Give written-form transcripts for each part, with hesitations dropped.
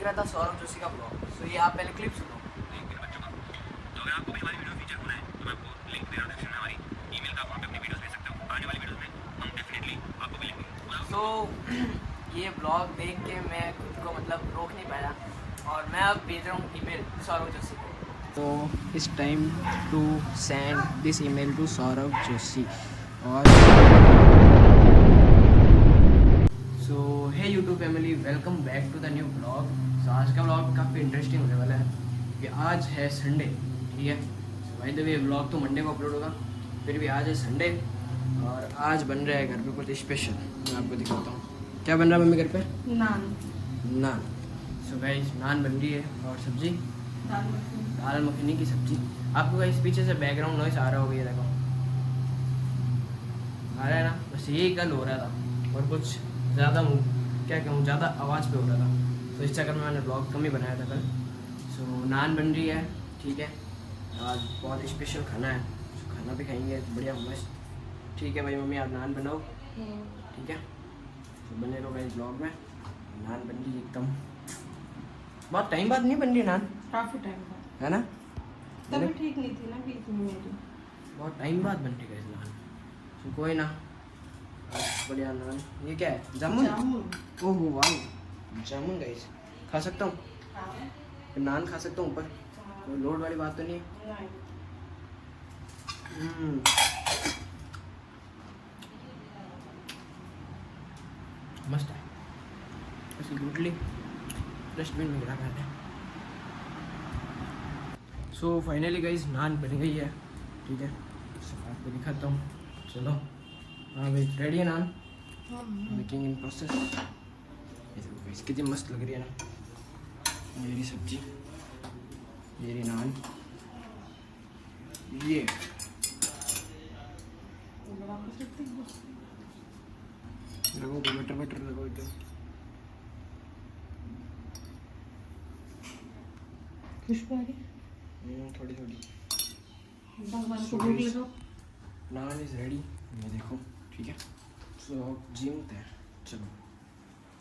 रहा था सौरभ जोशी का ब्लॉग, तो ये आप पहले क्लिप सुनो। तो अगर आपको भी हमारी वीडियो फीचर होना है तो मैं आपको लिंक दे रहा हूँ डिस्क्रिप्शन में, हमारी ईमेल का, आप वहाँ पे अपनी वीडियोस भेज सकते हो। आने वाली वीडियोस में हम डेफिनेटली आपको भी लिंक देंगे। तो ये ब्लॉग देख के मैं खुद को मतलब रोक नहीं पाया और मैं अब भेज रहा हूँ ईमेल सौरभ जोशी को। तो it's time to send this email to Saurabh Joshi. और so hey YouTube family, welcome back to the new blog. So आज का ब्लॉग काफ़ी इंटरेस्टिंग होने वाला है कि आज है संडे, ठीक है। भाई द वे ब्लॉग तो मंडे को अपलोड होगा, फिर भी आज है संडे और आज बन रहा है घर पे कुछ स्पेशल। मैं आपको दिखाता हूँ क्या बन रहा है मम्मी घर पे। नान। सो गाइस नान बन रही है और सब्जी दाल मखनी की सब्जी। आपको गाइस पीछे से बैकग्राउंड नॉइस आ रहा होगा, ये देखो आ रहा है ना। बस यही कल हो रहा था और कुछ ज़्यादा क्या कहूँ, ज़्यादा आवाज़ पे हो रहा था, तो इस चक्कर में मैंने ब्लॉग कम ही बनाया था कल। सो नान बन रही है, ठीक है। आज बहुत स्पेशल खाना है, खाना भी खाएंगे बढ़िया मस्त, ठीक है भाई। मम्मी आप नान बनाओ, ठीक है। तो बने रहो भाई ब्लॉग में। नान बन रही एकदम, बहुत टाइम बाद नहीं बन रही नान, काफी टाइम बाद, है ना। तभी ठीक नहीं थी ना बीच में मेरी। बहुत टाइम बाद बन रही है नान, तो कोई ना। बढ़िया नान। ये क्या है, जामुन? ओहो वाह, जामुन गाइस। खा सकता हूँ नान, खा सकता हूँ ऊपर, कोई लोड वाली बात तो नहीं है। मस्त है। ऐसी गुटली डस्टबिन में गिरा करते हैं। सो फाइनली गाइस नान बन गई है, ठीक है। सब आपको दिखाता हूँ, चलो। हाँ भाई रेडी है नान, मेकिंग इन प्रोसेस। कितनी मस्त लग रही है ना, मेरी सब्जी, मेरी नान, ये लगो बटर बटर लगो इधर। खुशबू आ रही, थोड़ी थोड़ी। भगवान को भोग लगाओ। नान इज रेडी, ये देखो, ठीक है। सो अब जीमते हैं, चलो।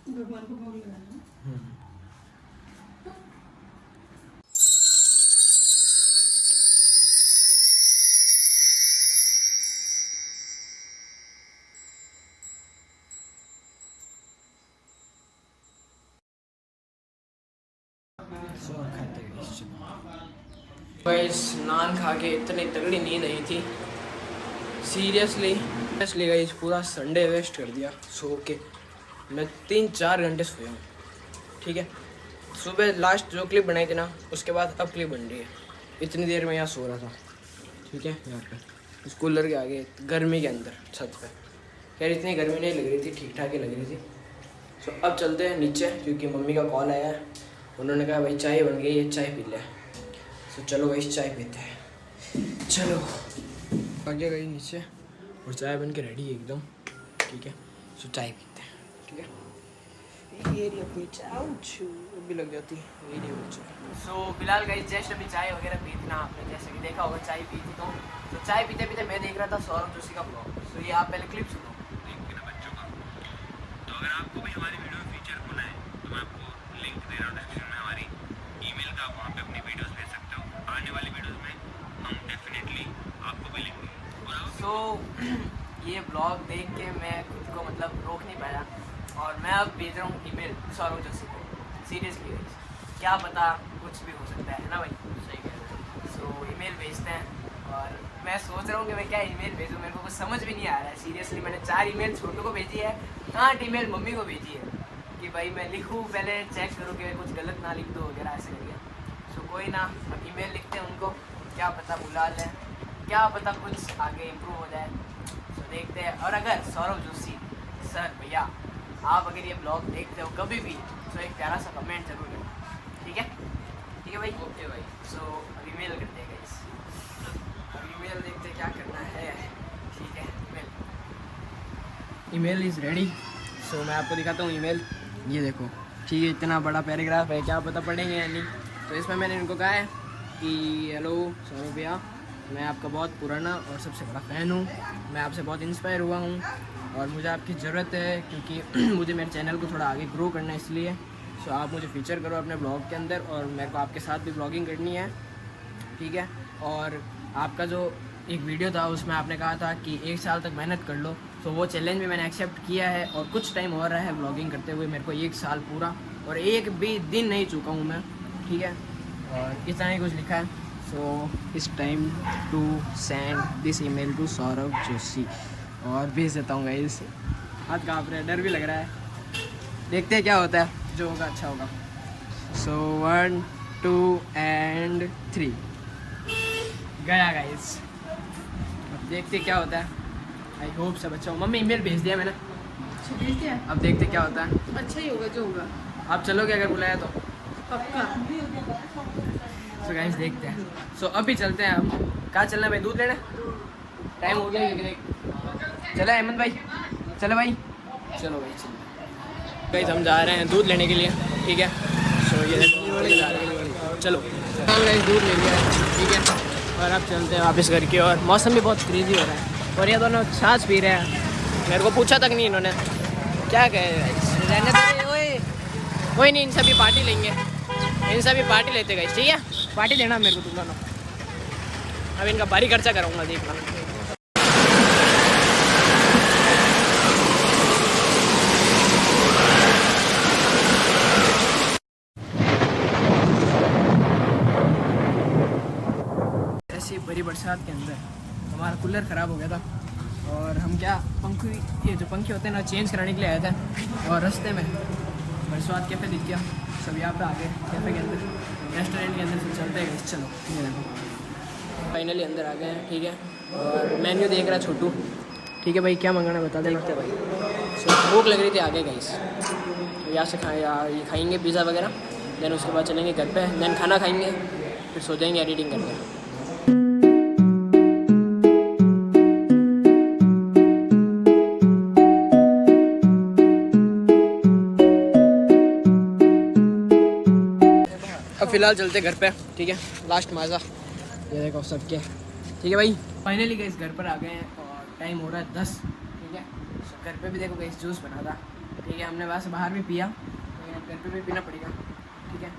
भगवान को भोग लगाना। सो खाते गाइस नान खा के इतनी तगड़ी नींद आई थी, सीरियसली गाइस पूरा संडे वेस्ट कर दिया सो के। मैं 3-4 घंटे सोया हूँ, ठीक है। सुबह लास्ट जो क्लिप बनाई थी ना, उसके बाद अब क्लिप बन रही है। इतनी देर में यहाँ सो रहा था, ठीक है, यहाँ पे इस कूलर के आगे गर्मी के अंदर छत पे। यार इतनी गर्मी नहीं लग रही थी, ठीक ठाक ही लग रही थी। सो अब चलते हैं नीचे क्योंकि मम्मी का कॉल आया है, उन्होंने कहा भाई चाय बन गई है, चाय पी ले। सो चलो भाई चाय पीते हैं, चलो। आगे गई नीचे और चाय बन के रेडी एकदम, ठीक है। सो चाय पीते हैं, ठीक है। ये रही अपनी चाय, भी लग जाती है, ये नहीं बच्चों। सो फिलहाल गई जस्ट अभी चाय वगैरह पी थी ना आपने, जैसे कि देखा होगा चाय पी थी। तो चाय पीते पीते मैं देख रहा था सौरभ जोशी का ब्लॉग। सो ये आप पहले क्लिप सुनो। बच्चों का, तो अगर आपको भी हमारी वीडियो फीचर होना है तो मैं आपको लिंक दे रहा हूँ डिस्क्रिप्शन में, हमारी ईमेल का, आप वहाँ पे अपनी वीडियोस भेज सकते हो। आने वाली वीडियोस में हम डेफिनेटली आपको भी लिंक देंगे। सो ये ब्लॉग देख के मैं खुद को मतलब रोक नहीं पाया और मैं अब भेज रहा हूँ ईमेल सौरभ जोशी को। सीरियसली क्या पता कुछ भी हो सकता है ना भाई, सही कह रहे हो। सो ईमेल भेजते हैं और मैं सोच रहा हूँ कि मैं क्या ईमेल भेजूँ, मेरे को कुछ समझ भी नहीं आ रहा है। सीरियसली मैंने 4 ईमेल छोटू को भेजी है, 8 ईमेल मम्मी को भेजी है कि भाई मैं लिखूँ, पहले चेक करूँ कि कुछ गलत ना लिख दो वगैरह ऐसे करिए। सो कोई ना, अब ईमेल लिखते हैं उनको, क्या पता बुला लें, क्या पता कुछ आगे इम्प्रूव हो जाए। तो देखते हैं। और अगर सौरभ जोशी सर भैया आप अगर ये ब्लॉग देखते हो कभी भी, तो एक प्यारा सा कमेंट जरूर करें, ठीक है। ठीक है भाई, ओके भाई। सो अब ईमेल करते हैं गाइस, अब ईमेल देखते हैं क्या करना है, ठीक है। Email is ready. सो मैं आपको दिखाता हूँ ईमेल, ये देखो, ठीक है। इतना बड़ा पैराग्राफ है, क्या पता पढ़ेंगे या नहीं। तो इसमें मैंने इनको कहा है कि हेलो सौरभ भैया, मैं आपका बहुत पुराना और सबसे बड़ा फ़ैन हूँ, मैं आपसे बहुत इंस्पायर हुआ हूँ और मुझे आपकी ज़रूरत है क्योंकि मुझे मेरे चैनल को थोड़ा आगे ग्रो करना है, इसलिए सो आप मुझे फीचर करो अपने ब्लॉग के अंदर, और मेरे को आपके साथ भी ब्लॉगिंग करनी है, ठीक है। और आपका जो एक वीडियो था उसमें आपने कहा था कि 1 साल तक मेहनत कर लो, तो वो चैलेंज भी मैंने एक्सेप्ट किया है, और कुछ टाइम हो रहा है ब्लॉगिंग करते हुए मेरे को 1 साल पूरा, और एक भी दिन नहीं चुका हूँ मैं, ठीक है। और इतना ही कुछ लिखा है। So is time to send this email to Saurabh Joshi, और भेज देता हूँ गाइस। हाथ काँप रहा है, डर भी लग रहा है, देखते हैं क्या होता है, जो होगा अच्छा होगा। सो 1 2 and 3 गया गाइस। अब देखते क्या होता है, आई होप सब अच्छा हो। मम्मी ईमेल भेज दिया मैंने, अच्छा भेज दिया? अब देखते क्या होता है। अच्छा ही होगा जो होगा। आप चलोगे अगर बुलाया तो? पक्का। सो गाइस देखते हैं। सो अभी चलते हैं। अब कहाँ चलना है भाई? दूध लेने टाइम हो गया। चले अहमद भाई, चलो भाई, चलो भाई चलो गाइस, हम जा रहे हैं दूध लेने के लिए, ठीक है। सो ये चलो गाइस दूध ले लिया है, ठीक है। और अब चलते हैं वापस घर की, और मौसम भी बहुत क्रेजी हो रहा है, और ये दोनों छाछ पी रहे हैं। मेरे को पूछा तक नहीं इन्होंने, क्या कहे रहने दो। ओए कोई नहीं, इनसे भी पार्टी लेंगे, इनसे भी पार्टी लेते गए, ठीक है। पार्टी देना मेरे को तुम दोनों, अब इनका भारी खर्चा करूँगा, देखना। ऐसी बड़ी बरसात के अंदर हमारा कूलर ख़राब हो गया था, और हम क्या ये जो पंखे होते हैं ना चेंज कराने के लिए आए थे, और रास्ते में बरसात कैफ़े दिख गया। सब यहाँ पे आ गए कैफ़े के अंदर, रेस्टोरेंट के अंदर से चलते हैं। चलो ये देखो फाइनली अंदर आ गए हैं, ठीक है। और मेन्यू देख रहा छोटू, ठीक है भाई, क्या मंगाना बता दे लगता है भाई। सो भूख लग रही थी आगे गाइस, तो यहाँ से ये खाएंगे पिज़्ज़ा वगैरह, देन उसके बाद चलेंगे घर पे, देन खाना खाएंगे, फिर सो जाएंगे एडिटिंग करके। अब फिलहाल चलते घर पे, ठीक है। लास्ट माजा ये देखो सबके, ठीक है भाई। फाइनली गए घर पर आ गए हैं, और टाइम हो रहा है 10, ठीक है। तो घर पे भी देखो गई जूस बना था, ठीक है। हमने वैसे बाहर भी पिया, घर पे भी पीना पड़ेगा, ठीक है।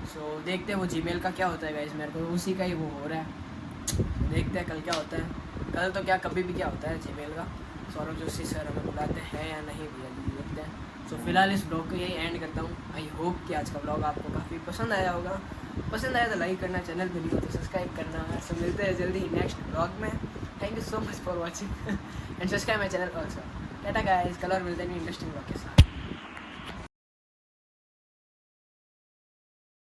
सो देखते हैं वो जीमेल का क्या होता है गाइस, मेरे को उसी का ही वो हो रहा है। देखते हैं कल क्या होता है, कल तो क्या कभी भी क्या होता है जीमेल का। सौरभ जोशी सर हमें बुलाते हैं या नहीं भैया, देखते हैं। सो फिलहाल इस ब्लॉग को यही एंड करता हूँ। आई होप कि आज का ब्लॉग आपको काफ़ी पसंद आया होगा। पसंद आया तो लाइक करना, चैनल पे नहीं हो तो सब्सक्राइब करना। सो मिलते हैं जल्दी ही नेक्स्ट ब्लॉग में। Thank you so much for watching and subscribe my channel also. Tata guys, कल और मिलते हैं इंटरेस्टिंग ब्लॉग के साथ।